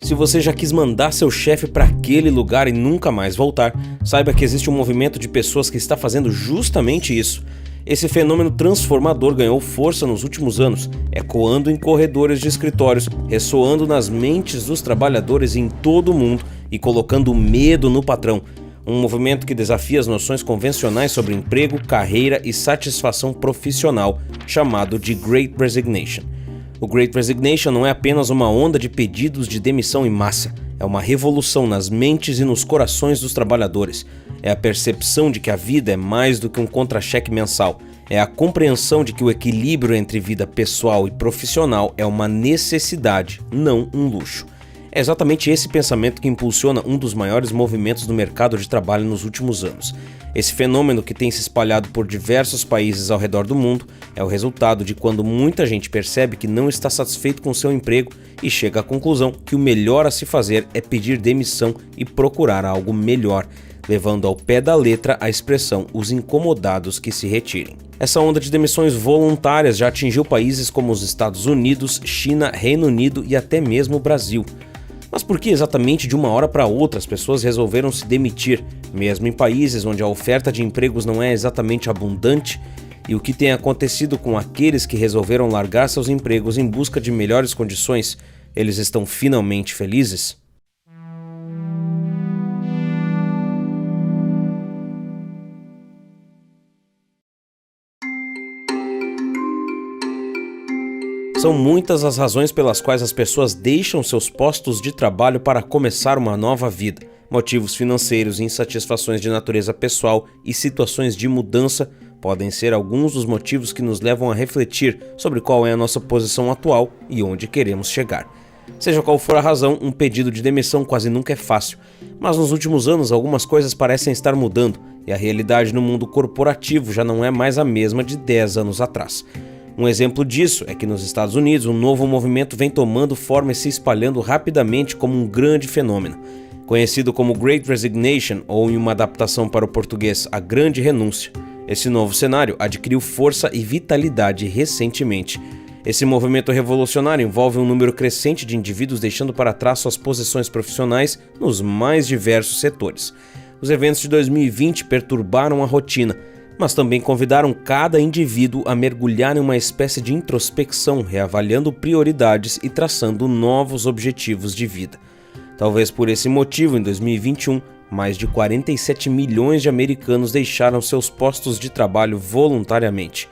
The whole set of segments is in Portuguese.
Se você já quis mandar seu chefe para aquele lugar e nunca mais voltar, saiba que existe um movimento de pessoas que está fazendo justamente isso. Esse fenômeno transformador ganhou força nos últimos anos, ecoando em corredores de escritórios, ressoando nas mentes dos trabalhadores em todo o mundo e colocando medo no patrão. Um movimento que desafia as noções convencionais sobre emprego, carreira e satisfação profissional, chamado de Great Resignation. O Great Resignation não é apenas uma onda de pedidos de demissão em massa, é uma revolução nas mentes e nos corações dos trabalhadores. É a percepção de que a vida é mais do que um contra-cheque mensal. É a compreensão de que o equilíbrio entre vida pessoal e profissional é uma necessidade, não um luxo. É exatamente esse pensamento que impulsiona um dos maiores movimentos do mercado de trabalho nos últimos anos. Esse fenômeno, que tem se espalhado por diversos países ao redor do mundo, é o resultado de quando muita gente percebe que não está satisfeito com seu emprego e chega à conclusão que o melhor a se fazer é pedir demissão e procurar algo melhor, levando ao pé da letra a expressão "os incomodados que se retirem". Essa onda de demissões voluntárias já atingiu países como os Estados Unidos, China, Reino Unido e até mesmo o Brasil. Mas por que exatamente de uma hora para outra as pessoas resolveram se demitir, mesmo em países onde a oferta de empregos não é exatamente abundante? E o que tem acontecido com aqueles que resolveram largar seus empregos em busca de melhores condições? Eles estão finalmente felizes? São muitas as razões pelas quais as pessoas deixam seus postos de trabalho para começar uma nova vida. Motivos financeiros, insatisfações de natureza pessoal e situações de mudança podem ser alguns dos motivos que nos levam a refletir sobre qual é a nossa posição atual e onde queremos chegar. Seja qual for a razão, um pedido de demissão quase nunca é fácil, mas nos últimos anos algumas coisas parecem estar mudando e a realidade no mundo corporativo já não é mais a mesma de 10 anos atrás. Um exemplo disso é que nos Estados Unidos um novo movimento vem tomando forma e se espalhando rapidamente como um grande fenômeno. Conhecido como Great Resignation, ou em uma adaptação para o português, a Grande Renúncia, esse novo cenário adquiriu força e vitalidade recentemente. Esse movimento revolucionário envolve um número crescente de indivíduos deixando para trás suas posições profissionais nos mais diversos setores. Os eventos de 2020 perturbaram a rotina, mas também convidaram cada indivíduo a mergulhar em uma espécie de introspecção, reavaliando prioridades e traçando novos objetivos de vida. Talvez por esse motivo, em 2021, mais de 47 milhões de americanos deixaram seus postos de trabalho voluntariamente.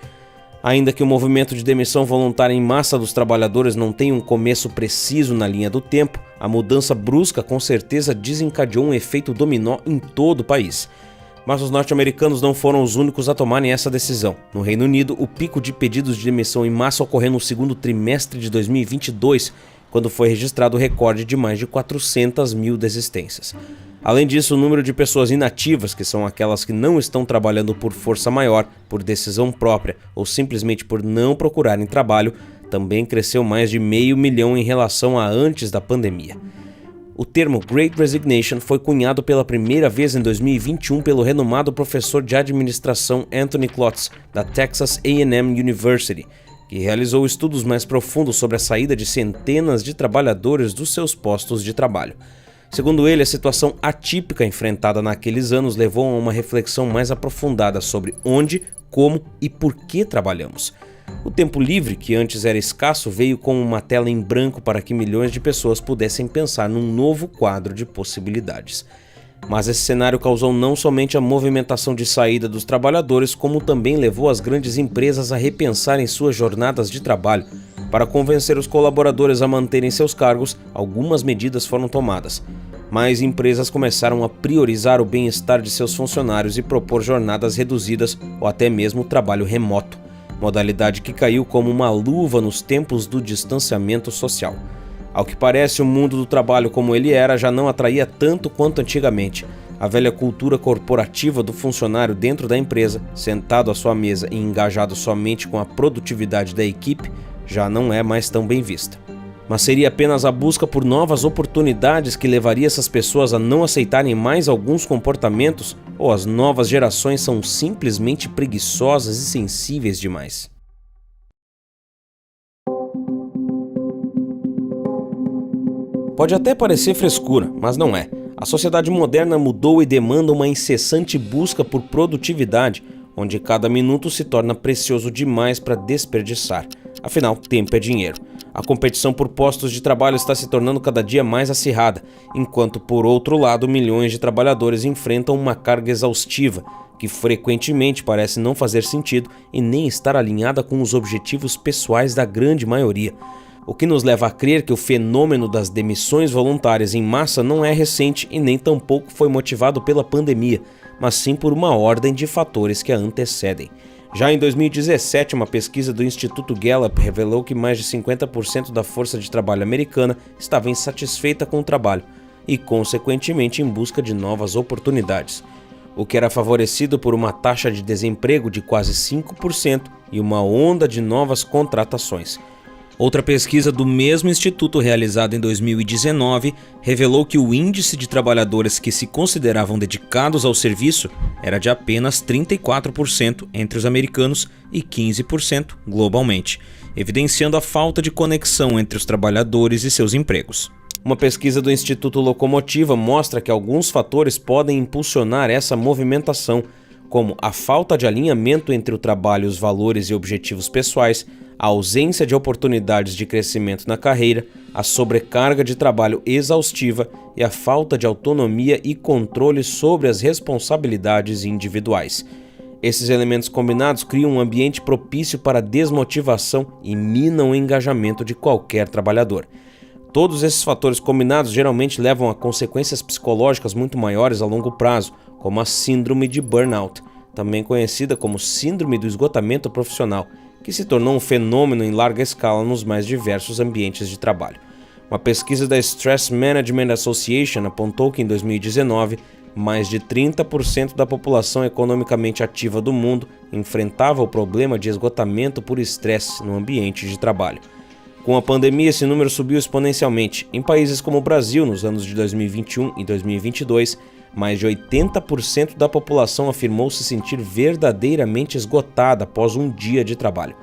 Ainda que o movimento de demissão voluntária em massa dos trabalhadores não tenha um começo preciso na linha do tempo, a mudança brusca com certeza desencadeou um efeito dominó em todo o país. Mas os norte-americanos não foram os únicos a tomarem essa decisão. No Reino Unido, o pico de pedidos de demissão em massa ocorreu no segundo trimestre de 2022, quando foi registrado o recorde de mais de 400 mil desistências. Além disso, o número de pessoas inativas, que são aquelas que não estão trabalhando por força maior, por decisão própria ou simplesmente por não procurarem trabalho, também cresceu mais de 500 mil em relação a antes da pandemia. O termo Great Resignation foi cunhado pela primeira vez em 2021 pelo renomado professor de administração Anthony Klotz, da Texas A&M University, que realizou estudos mais profundos sobre a saída de centenas de trabalhadores dos seus postos de trabalho. Segundo ele, a situação atípica enfrentada naqueles anos levou a uma reflexão mais aprofundada sobre onde, como e por que trabalhamos. O tempo livre, que antes era escasso, veio como uma tela em branco para que milhões de pessoas pudessem pensar num novo quadro de possibilidades. Mas esse cenário causou não somente a movimentação de saída dos trabalhadores, como também levou as grandes empresas a repensarem suas jornadas de trabalho. Para convencer os colaboradores a manterem seus cargos, algumas medidas foram tomadas. Mais empresas começaram a priorizar o bem-estar de seus funcionários e propor jornadas reduzidas ou até mesmo trabalho remoto, modalidade que caiu como uma luva nos tempos do distanciamento social. Ao que parece, o mundo do trabalho como ele era já não atraía tanto quanto antigamente. A velha cultura corporativa do funcionário dentro da empresa, sentado à sua mesa e engajado somente com a produtividade da equipe, já não é mais tão bem vista. Mas seria apenas a busca por novas oportunidades que levaria essas pessoas a não aceitarem mais alguns comportamentos, ou as novas gerações são simplesmente preguiçosas e sensíveis demais? Pode até parecer frescura, mas não é. A sociedade moderna mudou e demanda uma incessante busca por produtividade, onde cada minuto se torna precioso demais para desperdiçar. Afinal, tempo é dinheiro. A competição por postos de trabalho está se tornando cada dia mais acirrada, enquanto, por outro lado, milhões de trabalhadores enfrentam uma carga exaustiva, que frequentemente parece não fazer sentido e nem estar alinhada com os objetivos pessoais da grande maioria. O que nos leva a crer que o fenômeno das demissões voluntárias em massa não é recente e nem tampouco foi motivado pela pandemia, mas sim por uma ordem de fatores que a antecedem. Já em 2017, uma pesquisa do Instituto Gallup revelou que mais de 50% da força de trabalho americana estava insatisfeita com o trabalho e, consequentemente, em busca de novas oportunidades, o que era favorecido por uma taxa de desemprego de quase 5% e uma onda de novas contratações. Outra pesquisa do mesmo instituto, realizada em 2019, revelou que o índice de trabalhadores que se consideravam dedicados ao serviço era de apenas 34% entre os americanos e 15% globalmente, evidenciando a falta de conexão entre os trabalhadores e seus empregos. Uma pesquisa do Instituto Locomotiva mostra que alguns fatores podem impulsionar essa movimentação, como a falta de alinhamento entre o trabalho, os valores e objetivos pessoais, a ausência de oportunidades de crescimento na carreira, a sobrecarga de trabalho exaustiva e a falta de autonomia e controle sobre as responsabilidades individuais. Esses elementos combinados criam um ambiente propício para a desmotivação e minam o engajamento de qualquer trabalhador. Todos esses fatores combinados geralmente levam a consequências psicológicas muito maiores a longo prazo, como a síndrome de burnout, também conhecida como síndrome do esgotamento profissional, que se tornou um fenômeno em larga escala nos mais diversos ambientes de trabalho. Uma pesquisa da Stress Management Association apontou que em 2019, mais de 30% da população economicamente ativa do mundo enfrentava o problema de esgotamento por estresse no ambiente de trabalho. Com a pandemia, esse número subiu exponencialmente. Em países como o Brasil, nos anos de 2021 e 2022, mais de 80% da população afirmou se sentir verdadeiramente esgotada após um dia de trabalho.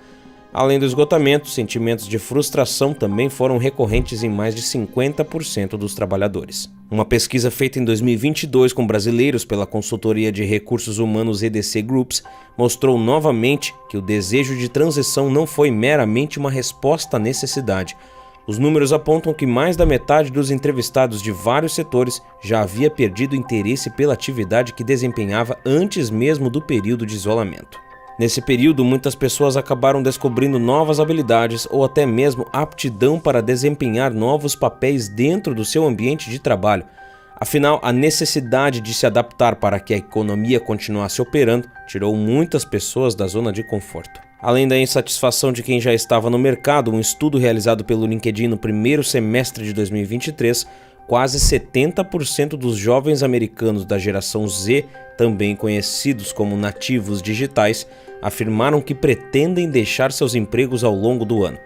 Além do esgotamento, sentimentos de frustração também foram recorrentes em mais de 50% dos trabalhadores. Uma pesquisa feita em 2022 com brasileiros pela consultoria de recursos humanos EDC Groups mostrou novamente que o desejo de transição não foi meramente uma resposta à necessidade. Os números apontam que mais da metade dos entrevistados de vários setores já havia perdido interesse pela atividade que desempenhava antes mesmo do período de isolamento. Nesse período, muitas pessoas acabaram descobrindo novas habilidades ou até mesmo aptidão para desempenhar novos papéis dentro do seu ambiente de trabalho. Afinal, a necessidade de se adaptar para que a economia continuasse operando tirou muitas pessoas da zona de conforto. Além da insatisfação de quem já estava no mercado, um estudo realizado pelo LinkedIn no primeiro semestre de 2023, quase 70% dos jovens americanos da geração Z, também conhecidos como nativos digitais, afirmaram que pretendem deixar seus empregos ao longo do ano.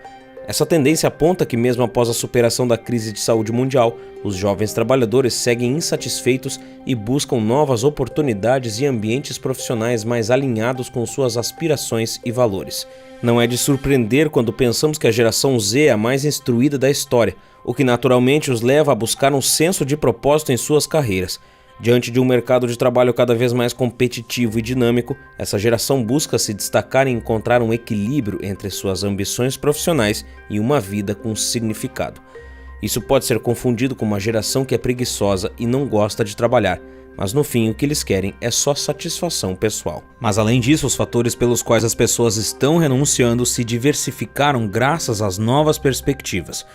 Essa tendência aponta que, mesmo após a superação da crise de saúde mundial, os jovens trabalhadores seguem insatisfeitos e buscam novas oportunidades e ambientes profissionais mais alinhados com suas aspirações e valores. Não é de surpreender quando pensamos que a geração Z é a mais instruída da história, o que naturalmente os leva a buscar um senso de propósito em suas carreiras. Diante de um mercado de trabalho cada vez mais competitivo e dinâmico, essa geração busca se destacar e encontrar um equilíbrio entre suas ambições profissionais e uma vida com significado. Isso pode ser confundido com uma geração que é preguiçosa e não gosta de trabalhar, mas no fim o que eles querem é só satisfação pessoal. Mas além disso, os fatores pelos quais as pessoas estão renunciando se diversificaram graças às novas perspectivas.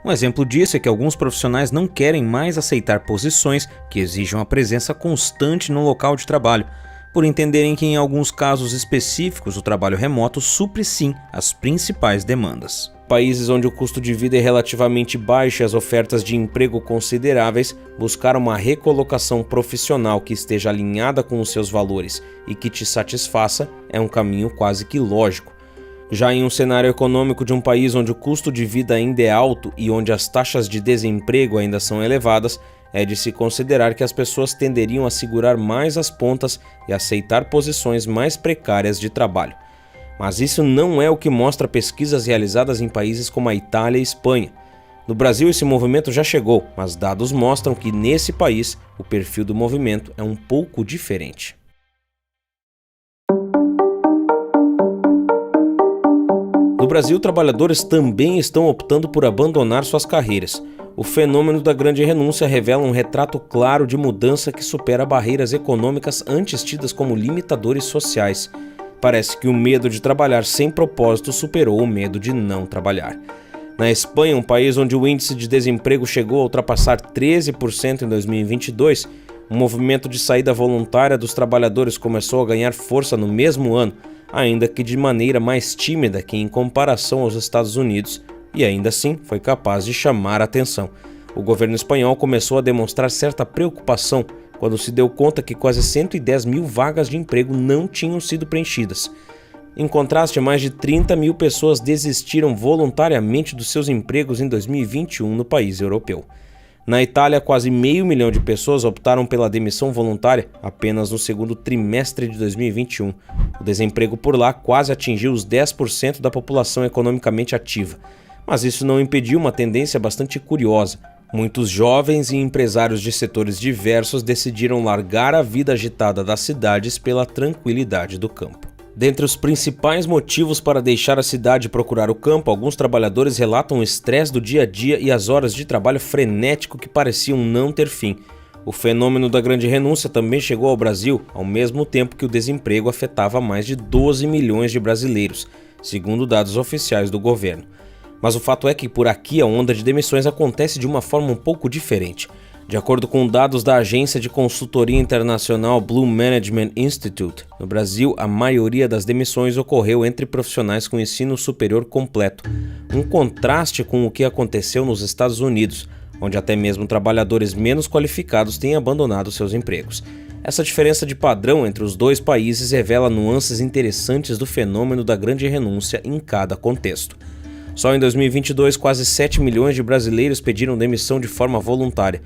Um exemplo disso é que alguns profissionais não querem mais aceitar posições que exijam a presença constante no local de trabalho, por entenderem que em alguns casos específicos o trabalho remoto supre sim as principais demandas. Países onde o custo de vida é relativamente baixo e as ofertas de emprego consideráveis, buscar uma recolocação profissional que esteja alinhada com os seus valores e que te satisfaça é um caminho quase que lógico. Já em um cenário econômico de um país onde o custo de vida ainda é alto e onde as taxas de desemprego ainda são elevadas, é de se considerar que as pessoas tenderiam a segurar mais as pontas e aceitar posições mais precárias de trabalho. Mas isso não é o que mostra pesquisas realizadas em países como a Itália e Espanha. No Brasil, esse movimento já chegou, mas dados mostram que nesse país o perfil do movimento é um pouco diferente. No Brasil, trabalhadores também estão optando por abandonar suas carreiras. O fenômeno da grande renúncia revela um retrato claro de mudança que supera barreiras econômicas antes tidas como limitadores sociais. Parece que o medo de trabalhar sem propósito superou o medo de não trabalhar. Na Espanha, um país onde o índice de desemprego chegou a ultrapassar 13% em 2022, o movimento de saída voluntária dos trabalhadores começou a ganhar força no mesmo ano, ainda que de maneira mais tímida que em comparação aos Estados Unidos, e ainda assim foi capaz de chamar a atenção. O governo espanhol começou a demonstrar certa preocupação quando se deu conta que quase 110 mil vagas de emprego não tinham sido preenchidas. Em contraste, mais de 30 mil pessoas desistiram voluntariamente dos seus empregos em 2021 no país europeu. Na Itália, quase 500 mil de pessoas optaram pela demissão voluntária apenas no segundo trimestre de 2021. O desemprego por lá quase atingiu os 10% da população economicamente ativa. Mas isso não impediu uma tendência bastante curiosa. Muitos jovens e empresários de setores diversos decidiram largar a vida agitada das cidades pela tranquilidade do campo. Dentre os principais motivos para deixar a cidade e procurar o campo, alguns trabalhadores relatam o estresse do dia a dia e as horas de trabalho frenético que pareciam não ter fim. O fenômeno da grande renúncia também chegou ao Brasil, ao mesmo tempo que o desemprego afetava mais de 12 milhões de brasileiros, segundo dados oficiais do governo. Mas o fato é que por aqui a onda de demissões acontece de uma forma um pouco diferente. De acordo com dados da agência de consultoria internacional Blue Management Institute, no Brasil a maioria das demissões ocorreu entre profissionais com ensino superior completo, um contraste com o que aconteceu nos Estados Unidos, onde até mesmo trabalhadores menos qualificados têm abandonado seus empregos. Essa diferença de padrão entre os dois países revela nuances interessantes do fenômeno da grande renúncia em cada contexto. Só em 2022, quase 7 milhões de brasileiros pediram demissão de forma voluntária,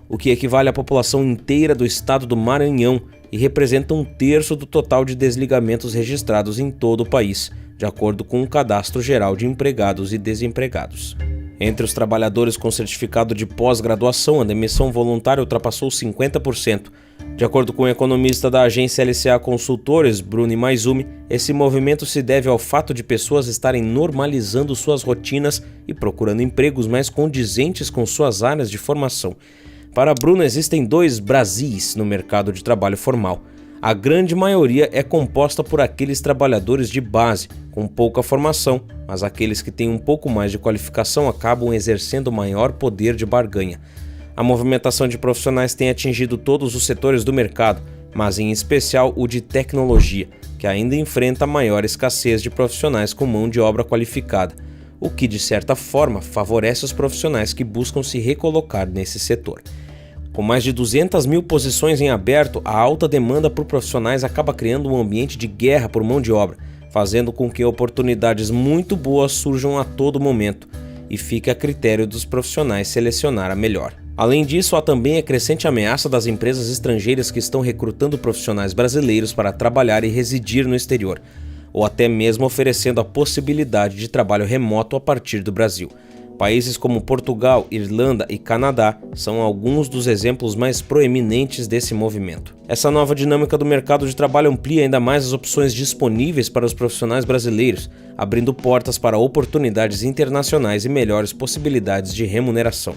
o que equivale à população inteira do estado do Maranhão e representa 1/3 do total de desligamentos registrados em todo o país, de acordo com o Cadastro Geral de Empregados e Desempregados. Entre os trabalhadores com certificado de pós-graduação, a demissão voluntária ultrapassou 50%. De acordo com o economista da agência LCA Consultores, Bruno Maizumi, esse movimento se deve ao fato de pessoas estarem normalizando suas rotinas e procurando empregos mais condizentes com suas áreas de formação. Para Bruno, existem 2 Brasis no mercado de trabalho formal. A grande maioria é composta por aqueles trabalhadores de base, com pouca formação, mas aqueles que têm um pouco mais de qualificação acabam exercendo maior poder de barganha. A movimentação de profissionais tem atingido todos os setores do mercado, mas em especial o de tecnologia, que ainda enfrenta maior escassez de profissionais com mão de obra qualificada, o que de certa forma favorece os profissionais que buscam se recolocar nesse setor. Com mais de 200 mil posições em aberto, a alta demanda por profissionais acaba criando um ambiente de guerra por mão de obra, fazendo com que oportunidades muito boas surjam a todo momento, e fica a critério dos profissionais selecionar a melhor. Além disso, há também a crescente ameaça das empresas estrangeiras que estão recrutando profissionais brasileiros para trabalhar e residir no exterior, ou até mesmo oferecendo a possibilidade de trabalho remoto a partir do Brasil. Países como Portugal, Irlanda e Canadá são alguns dos exemplos mais proeminentes desse movimento. Essa nova dinâmica do mercado de trabalho amplia ainda mais as opções disponíveis para os profissionais brasileiros, abrindo portas para oportunidades internacionais e melhores possibilidades de remuneração.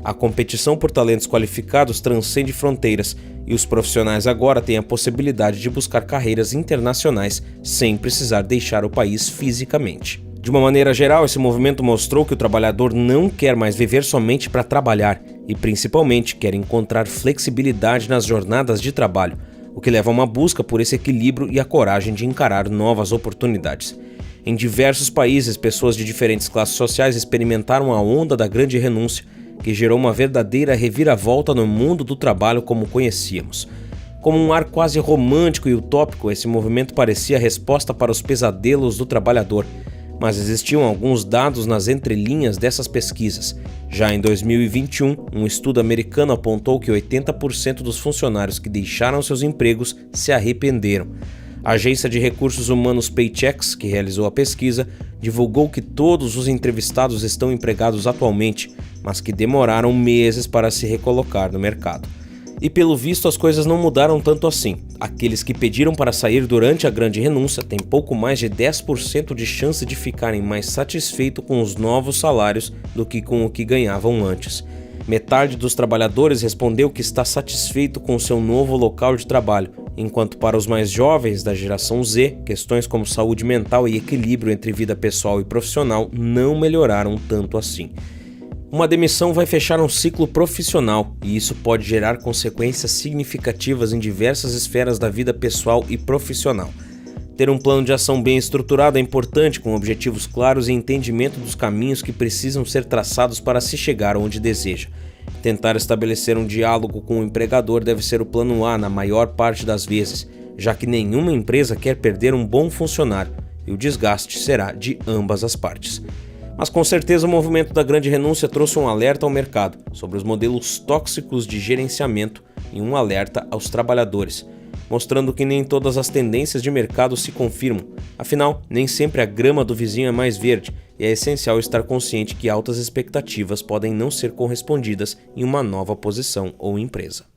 A competição por talentos qualificados transcende fronteiras e os profissionais agora têm a possibilidade de buscar carreiras internacionais sem precisar deixar o país fisicamente. De uma maneira geral, esse movimento mostrou que o trabalhador não quer mais viver somente para trabalhar e, principalmente, quer encontrar flexibilidade nas jornadas de trabalho, o que leva a uma busca por esse equilíbrio e a coragem de encarar novas oportunidades. Em diversos países, pessoas de diferentes classes sociais experimentaram a onda da grande renúncia, que gerou uma verdadeira reviravolta no mundo do trabalho como conhecíamos. Como um ar quase romântico e utópico, esse movimento parecia a resposta para os pesadelos do trabalhador, mas existiam alguns dados nas entrelinhas dessas pesquisas. Já em 2021, um estudo americano apontou que 80% dos funcionários que deixaram seus empregos se arrependeram. A agência de recursos humanos Paychex, que realizou a pesquisa, divulgou que todos os entrevistados estão empregados atualmente, mas que demoraram meses para se recolocar no mercado. E pelo visto as coisas não mudaram tanto assim. Aqueles que pediram para sair durante a grande renúncia têm pouco mais de 10% de chance de ficarem mais satisfeitos com os novos salários do que com o que ganhavam antes. Metade dos trabalhadores respondeu que está satisfeito com seu novo local de trabalho, enquanto para os mais jovens da geração Z, questões como saúde mental e equilíbrio entre vida pessoal e profissional não melhoraram tanto assim. Uma demissão vai fechar um ciclo profissional e isso pode gerar consequências significativas em diversas esferas da vida pessoal e profissional. Ter um plano de ação bem estruturado é importante, com objetivos claros e entendimento dos caminhos que precisam ser traçados para se chegar onde deseja. Tentar estabelecer um diálogo com o empregador deve ser o plano A na maior parte das vezes, já que nenhuma empresa quer perder um bom funcionário e o desgaste será de ambas as partes. Mas com certeza o movimento da grande renúncia trouxe um alerta ao mercado sobre os modelos tóxicos de gerenciamento e um alerta aos trabalhadores, mostrando que nem todas as tendências de mercado se confirmam. Afinal, nem sempre a grama do vizinho é mais verde e é essencial estar consciente que altas expectativas podem não ser correspondidas em uma nova posição ou empresa.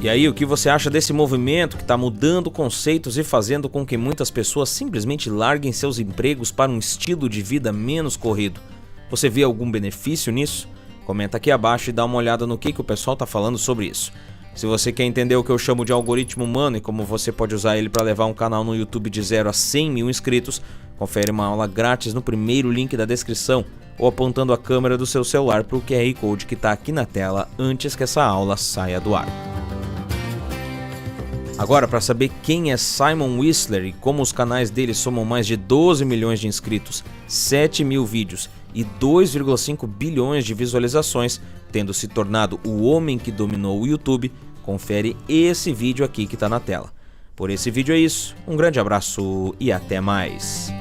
E aí, o que você acha desse movimento que está mudando conceitos e fazendo com que muitas pessoas simplesmente larguem seus empregos para um estilo de vida menos corrido? Você vê algum benefício nisso? Comenta aqui abaixo e dá uma olhada no que o pessoal está falando sobre isso. Se você quer entender o que eu chamo de algoritmo humano e como você pode usar ele para levar um canal no YouTube de 0 a 100 mil inscritos, confere uma aula grátis no primeiro link da descrição ou apontando a câmera do seu celular para o QR Code que está aqui na tela antes que essa aula saia do ar. Agora, para saber quem é Simon Whistler e como os canais dele somam mais de 12 milhões de inscritos, 7 mil vídeos e 2,5 bilhões de visualizações, tendo se tornado o homem que dominou o YouTube, confere esse vídeo aqui que está na tela. Por esse vídeo é isso, um grande abraço e até mais!